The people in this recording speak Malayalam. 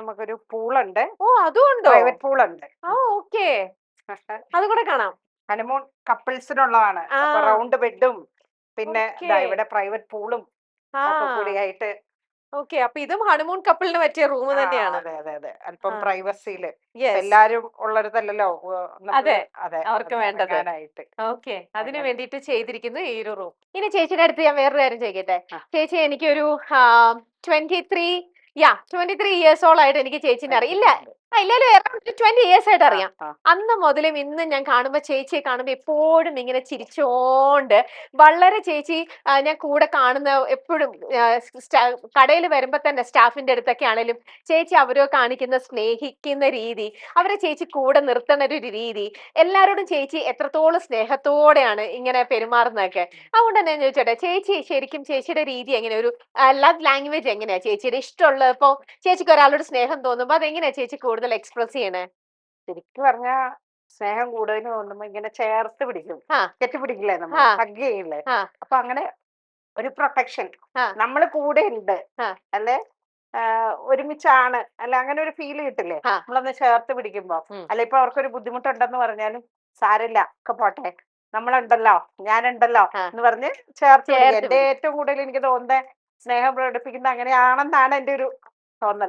നമുക്കൊരു പൂളുണ്ട്, ഓ അതും ഉണ്ടോ? പ്രൈവറ്റ് പൂളുണ്ട്. ഓ ഓക്കെ, അത് കൂടെ കാണാം. ഹണിമൂൺ കപ്പിൾസിനുള്ളതാണ്. ആ അപ്പൊ റൗണ്ട് ബെഡും പിന്നെ ഓക്കെ. ഇവിടെ പ്രൈവറ്റ് പൂളും ഒക്കെ ആ കൂടിയായിട്ട്. ഓക്കെ, അപ്പൊ ഇതും ഹണിമൂൺ കപ്പിളിന് പറ്റിയ റൂം തന്നെയാണ്. അതെ അതെ അതെ, അല്പം ആ പ്രൈവസിയില്. യെസ്, എല്ലാരും ഉള്ളൊരിതല്ലല്ലോ അതെ, നമ്മള്. അതെ, അവർക്ക് വേണ്ടത്. ഇറങ്ങാനായിട്ട് ഓക്കെ, അതിന് അങ്ങനെ. വേണ്ടിയിട്ട് ചെയ്തിരിക്കുന്നു ഈ ഒരു റൂം. ഇനി ചേച്ചിയുടെ അടുത്ത് ഞാൻ വേറൊരു കാര്യം ചോദിക്കട്ടെ? ആ, ചേച്ചി എനിക്കൊരു 23 ഇയേഴ്സോളായിട്ട് എനിക്ക് ചേച്ചിനെ അറിയില്ല. പരിചയമുണ്ട്. ഇല്ലല്ലോ, അറൗണ്ട് 20 ഇയേഴ്സ് ആയിട്ട് ആ അറിയാം. ആ അന്ന് മുതലും ഇന്ന് ഞാൻ കാണുമ്പോ ചേച്ചിയെ കാണുമ്പോ എപ്പോഴും ഇങ്ങനെ ചിരിച്ചോണ്ട് വളരെ ചേച്ചി ഞാൻ കൂടെ കാണുന്ന എപ്പോഴും കടയിൽ വരുമ്പോ തന്നെ സ്റ്റാഫിന്റെ അടുത്തൊക്കെ ആണെങ്കിലും ചേച്ചി അവരോ കാണിക്കുന്ന സ്നേഹിക്കുന്ന രീതി, അവരെ ചേച്ചി കൂടെ നിർത്തുന്ന ഒരു രീതി, എല്ലാരോടും ചേച്ചി എത്രത്തോളം സ്നേഹത്തോടെയാണ് ഇങ്ങനെ പെരുമാറുന്നതൊക്കെ. അതുകൊണ്ട് തന്നെ ഞാൻ ചോദിച്ചോട്ടെ, ചേച്ചി ശരിക്കും ചേച്ചിയുടെ രീതി എങ്ങനെ, ഒരു ലവ് ലാംഗ്വേജ് എങ്ങനെയാ ചേച്ചിയുടെ ഇഷ്ടമുള്ള? ഇപ്പൊ ചേച്ചിക്ക് ഒരാളോട് സ്നേഹം തോന്നുമ്പോ അതെങ്ങനെയാ ചേച്ചി കൂടുതൽ എക്സ്പ്രസ് ചെയ്യണേ? ശരിക്കും പറഞ്ഞാ സ്നേഹം കൂടുതൽ തോന്നുമ്പോ ഇങ്ങനെ ചേർത്ത് പിടിക്കും, ആ കെട്ടിപ്പിടിക്കില്ലേ, നമ്മൾ ആ ഹഗ് ചെയ്യില്ലേ. ആ അപ്പൊ അങ്ങനെ ഒരു പ്രൊട്ടക്ഷൻ, ആ നമ്മൾ കൂടെ ഉണ്ട്, ആ അല്ലെ, ഒരുമിച്ചാണ്, അല്ല, അങ്ങനെ ഒരു ഫീൽ കിട്ടില്ലേ ആ നമ്മളൊന്ന് ചേർത്ത് പിടിക്കുമ്പോ. ഉം അല്ല, ഇപ്പൊ അവർക്കൊരു ബുദ്ധിമുട്ടുണ്ടെന്ന് പറഞ്ഞാലും സാരില്ല, ഒക്കെ പോട്ടെ, നമ്മളുണ്ടല്ലോ, ഞാനുണ്ടല്ലോ ആ എന്ന് പറഞ്ഞ് ചേർത്ത് പിടിക്കുക. ചേർത്ത് എന്റെ പിടിക്കും. ഏറ്റവും കൂടുതൽ എനിക്ക് തോന്നുന്നത് സ്നേഹം പ്രകടിപ്പിക്കുന്നത് അങ്ങനെയാണെന്നാണ് എന്റെ ഒരു തോന്നൽ.